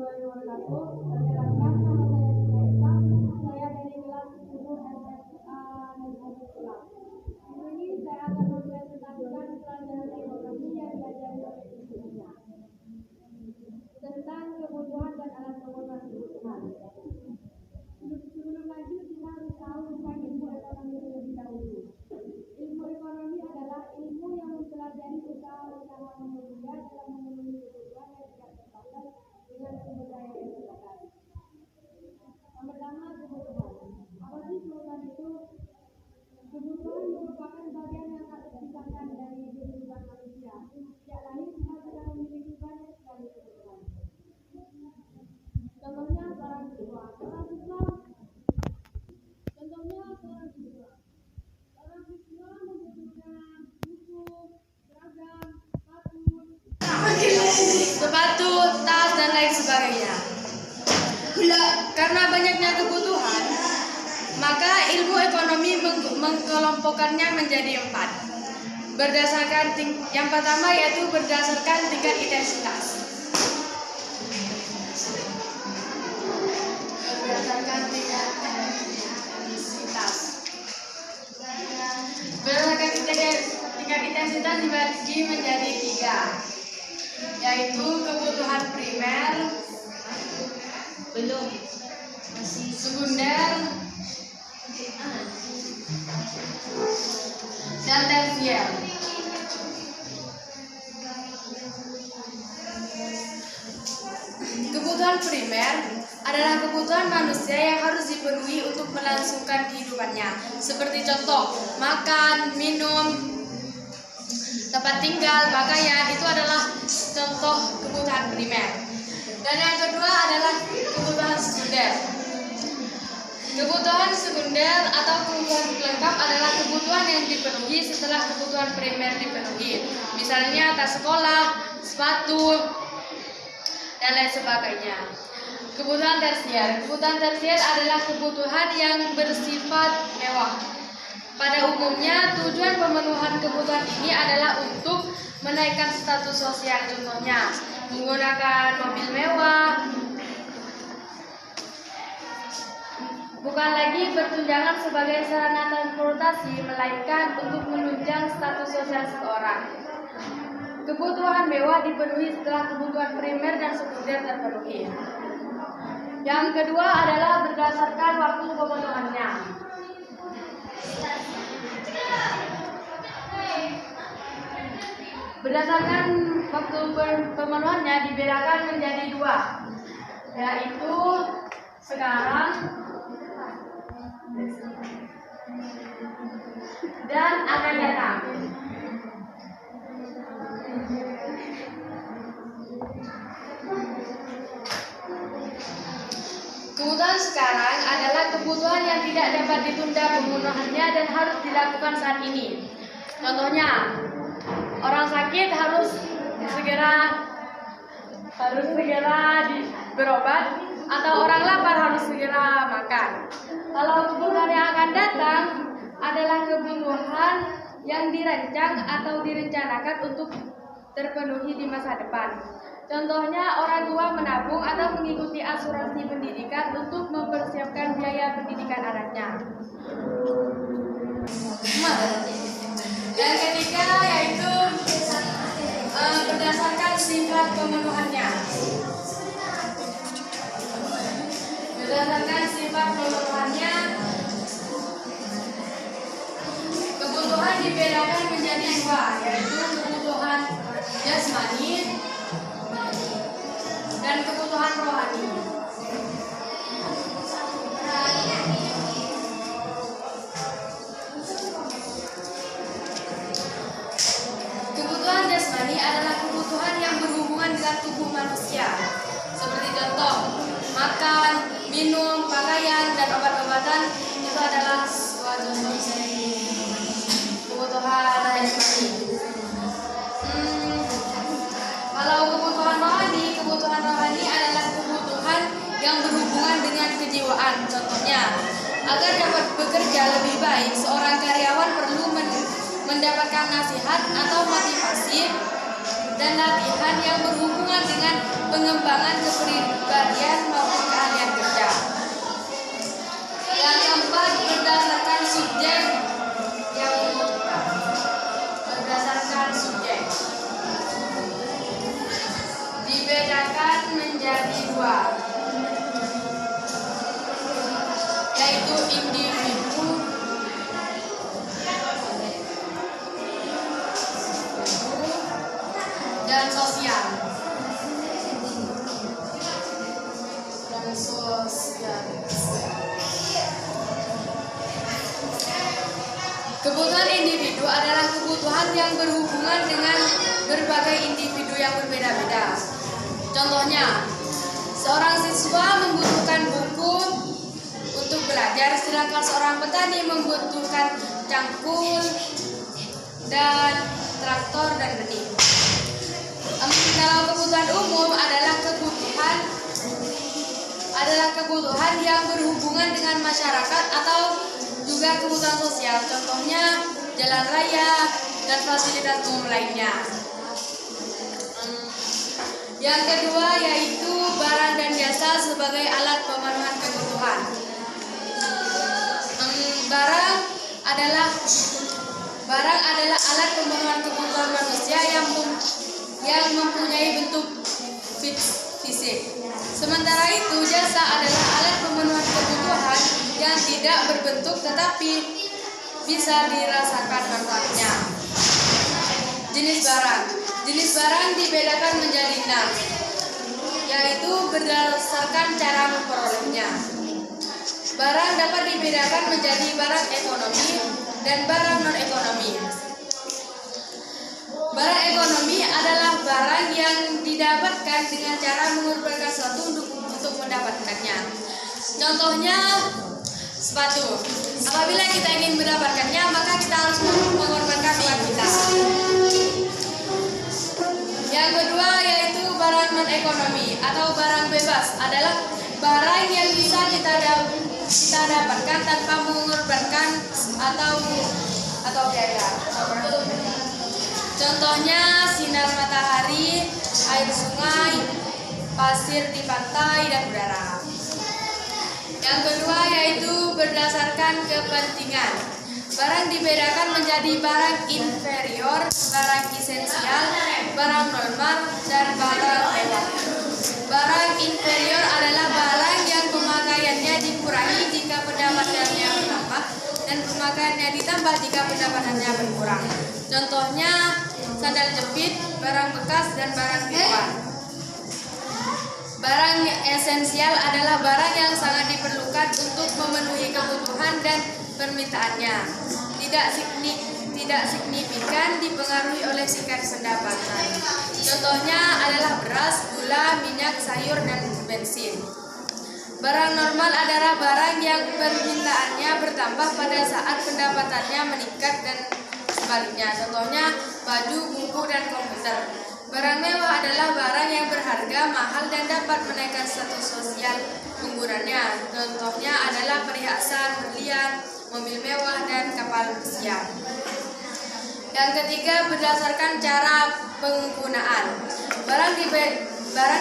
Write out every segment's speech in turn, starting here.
wabarakatuh. Perkenalkan, nama saya dari kelas 10 SMA Negeri Islam. Di sini saya akan mempresentasikan pelajaran ekonomi yang diajari oleh ibunya tentang kebutuhan dan alat kebutuhan kebutuhan. Sebelum lanjut, kita harus tahu tentang ilmu ekonomi terlebih dahulu. Ilmu ekonomi adalah ilmu yang mempelajari usaha-usaha manusia dalam memenuhi kebutuhan yang tidak terbatas dengan sumber daya yang terbatas. Yang pertama, kebutuhan. Apa sih kebutuhan itu? Kebutuhan merupakan bagian yang tak terpisahkan dari kehidupan manusia. Sejak lahir kita sudah memiliki banyak sekali kebutuhan. Contohnya seorang siswa. Seorang siswa membutuhkan buku, seragam, sepatu, tas, dan lain sebagainya. Karena banyaknya kebutuhan, maka ilmu ekonomi mengkelompokkannya menjadi 4. Yang pertama yaitu berdasarkan tingkat intensitas. Berdasarkan tingkat intensitas dibagi menjadi 3, yaitu kebutuhan primer, sekunder, dan tersier. Kebutuhan primer adalah kebutuhan manusia yang harus dipenuhi untuk melangsungkan kehidupannya, seperti contoh makan, minum, tempat tinggal, pakaian. Itu adalah contoh kebutuhan primer. Dan yang kedua adalah kebutuhan sekunder. Kebutuhan sekunder atau kebutuhan pelengkap adalah kebutuhan yang dipenuhi setelah kebutuhan primer dipenuhi. Misalnya tas sekolah, sepatu, dan lain sebagainya. Kebutuhan tersier. Kebutuhan tersier adalah kebutuhan yang bersifat mewah. Pada umumnya, tujuan pemenuhan kebutuhan ini adalah untuk menaikkan status sosial, contohnya menggunakan mobil mewah, bukan lagi bertunjangan sebagai sarana transportasi, melainkan untuk menunjang status sosial seseorang. Kebutuhan mewah dipenuhi setelah kebutuhan primer dan sekunder terpenuhi. Yang kedua adalah berdasarkan waktu pemenuhannya. Berdasarkan waktu pemenuhannya dibedakan menjadi 2, yaitu sekarang dan akan datang. Kebutuhan sekarang adalah kebutuhan yang tidak dapat ditunda pemenuhannya dan harus dilakukan saat ini. Contohnya, orang sakit harus segera berobat, atau orang lapar harus segera makan. Kalau kebutuhan yang akan datang adalah kebutuhan yang dirancang atau direncanakan untuk terpenuhi di masa depan. Contohnya, orang tua menabung atau mengikuti asuransi pendidikan untuk mempersiapkan biaya pendidikan anaknya. Yang ketiga yaitu berdasarkan sifat pemenuhannya. Berdasarkan sifat pemenuhannya, kebutuhan dibedakan menjadi 2, yaitu kebutuhan jasmani dan kebutuhan rohani. Kebutuhan jasmani adalah kebutuhan yang berhubungan dengan tubuh manusia, seperti contoh makan, minum, pakaian, dan obat-obatan. Itu adalah contoh kebutuhan jasmani. Kalau kebutuhan rohani adalah kebutuhan yang berhubungan dengan kejiwaan. Contohnya, agar dapat bekerja lebih baik, seorang karyawan perlu mendapatkan nasihat atau motivasi dan latihan yang berhubungan dengan pengembangan individu dan sosial. Kebutuhan individu adalah kebutuhan yang berhubungan dengan berbagai individu yang berbeda-beda. Contohnya, seorang siswa membutuhkan buku untuk belajar, sedangkan seorang petani membutuhkan cangkul dan traktor dan benih. Kalau kebutuhan umum adalah kebutuhan yang berhubungan dengan masyarakat atau juga kebutuhan sosial, contohnya jalan raya dan fasilitas umum lainnya. Yang kedua yaitu barang dan jasa sebagai alat pemenuhan kebutuhan. Barang adalah alat pemenuhan kebutuhan manusia yang mempunyai bentuk fisik. Sementara itu, jasa adalah alat pemenuhan kebutuhan yang tidak berbentuk tetapi bisa dirasakan manfaatnya. Jenis barang dibedakan menjadi 6, yaitu berdasarkan cara memperolehnya. Barang dapat dibedakan menjadi barang ekonomi dan barang non-ekonomi. Barang ekonomi adalah barang yang didapatkan dengan cara mengorbankan sesuatu untuk mendapatkannya. Contohnya sepatu. Apabila kita ingin mendapatkannya, maka kita harus mengorbankan uang kita. Yang kedua yaitu barang non-ekonomi atau barang bebas adalah barang yang bisa kita dapatkan tanpa mengorbankan atau biaya. Contohnya sinar matahari, air sungai, pasir di pantai, dan udara. Yang kedua yaitu berdasarkan kepentingan. Barang dibedakan menjadi barang inferior, barang esensial, barang normal, dan barang mewah. Barang inferior adalah barang yang pemakaiannya dikurangi jika pendapatannya bertambah dan pemakaiannya ditambah jika pendapatannya berkurang. Contohnya sandal jepit, barang bekas, dan barang tiruan. Barang esensial adalah barang yang sangat diperlukan untuk memenuhi kebutuhan dan permintaannya. Tidak signifikan dipengaruhi oleh tingkat pendapatan. Contohnya adalah beras, gula, minyak, sayur, dan bensin. Barang normal adalah barang yang permintaannya bertambah pada saat pendapatannya meningkat dan sebaliknya. Contohnya baju, buku, dan komputer. Barang mewah adalah barang yang berharga, mahal, dan dapat menaikkan status sosial penggunanya. Contohnya adalah perhiasan, berlian, mobil mewah, dan kapal pesiar. Yang ketiga, berdasarkan cara penggunaan. Barang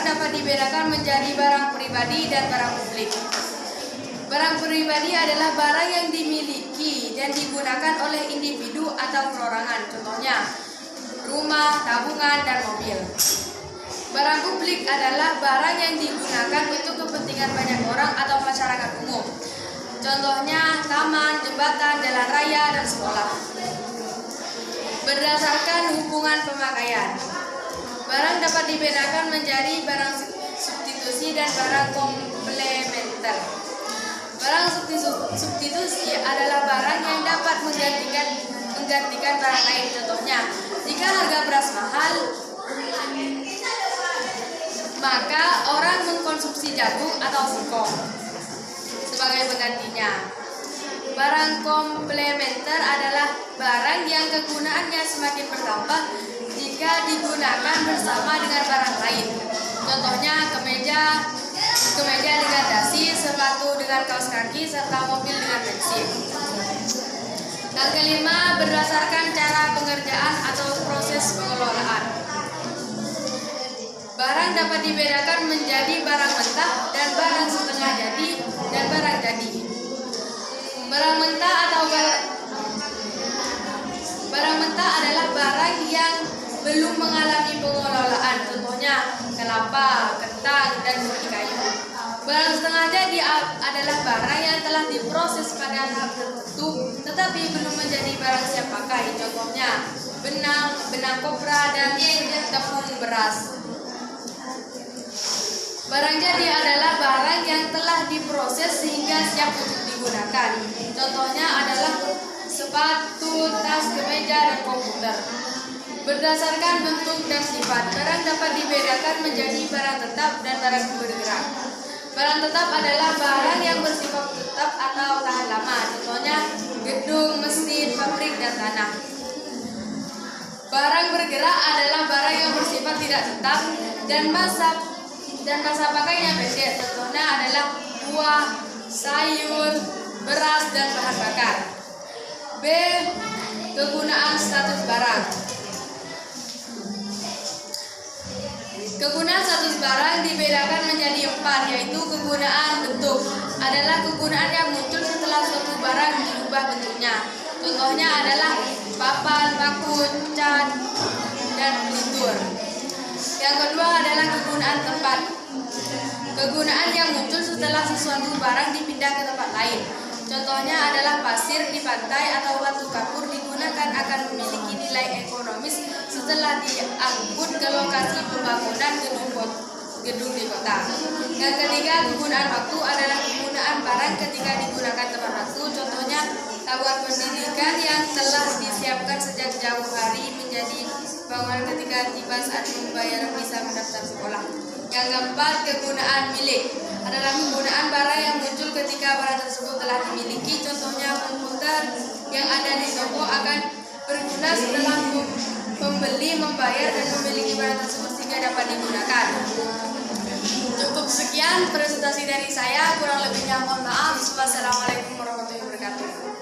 dapat dibedakan menjadi barang pribadi dan barang publik. Barang pribadi adalah barang yang dimiliki dan digunakan oleh individu atau perorangan. Contohnya rumah, tabungan, dan mobil. Barang publik adalah barang yang digunakan untuk kepentingan banyak orang atau masyarakat umum. Contohnya taman, jembatan, jalan raya, dan sekolah. Berdasarkan hubungan pemakaian. Barang dapat dibedakan menjadi barang substitusi dan barang komplementer. Barang substitusi adalah barang yang dapat menggantikan barang lain. Contohnya, jika harga beras mahal, maka orang mengkonsumsi jagung atau singkong sebagai penggantinya. Barang komplementer adalah barang yang kegunaannya semakin bertambah jika digunakan bersama dengan barang lain. Contohnya kemeja dengan dasi, sepatu dengan kaos kaki, serta mobil dengan bensin. Yang kelima, berdasarkan cara pengerjaan atau proses pengelolaan. Barang dapat dibedakan menjadi barang mentah dan barang setengah jadi dan barang jadi. Barang mentah adalah barang yang belum mengalami pengelolaan. Contohnya kelapa, kentang, dan kulit kayu. Barang setengah jadi adalah barang yang telah diproses pada tahap tertentu tetapi belum menjadi barang siap pakai. Contohnya benang kopra dan tepung beras. Barang jadi adalah barang yang telah diproses sehingga siap untuk digunakan. Contohnya adalah sepatu, tas, kemeja, dan komputer. Berdasarkan bentuk dan sifat, barang dapat dibedakan menjadi barang tetap dan barang bergerak. Barang tetap adalah barang yang bersifat tetap atau tahan lama. Contohnya gedung, mesin, pabrik, dan tanah. Barang bergerak adalah barang yang bersifat tidak tetap dan masa pakainya pendek. Contohnya adalah buah, sayur, beras, dan bahan bakar. B. Kegunaan status barang. Kegunaan status barang dibedakan menjadi 4, yaitu kegunaan bentuk adalah kegunaan yang muncul setelah suatu barang dirubah bentuknya. Contohnya adalah papan, paku, cat, dan pelitur. Yang kedua adalah kegunaan tempat. Kegunaan yang muncul setelah sesuatu barang dipindah ke tempat lain. Contohnya adalah pasir di pantai atau batu kapur digunakan akan memiliki nilai ekonomis setelah diangkut ke lokasi pembangunan gedung di kota. Yang ketiga, kegunaan waktu adalah kegunaan barang ketika digunakan tepat waktu. Contohnya tabungan pendidikan yang telah disiapkan sejak jauh hari menjadi bangunan ketika tiba saat membayar visa mendaftar sekolah. Yang keempat, kegunaan milik adalah kegunaan barang yang muncul ketika barang tersebut telah dimiliki. Contohnya komputer yang ada di toko akan berguna setelah pembeli membayar dan memiliki barang tersebut sehingga dapat digunakan. Cukup sekian presentasi dari saya, kurang lebihnya mohon maaf. Wassalamualaikum warahmatullahi wabarakatuh.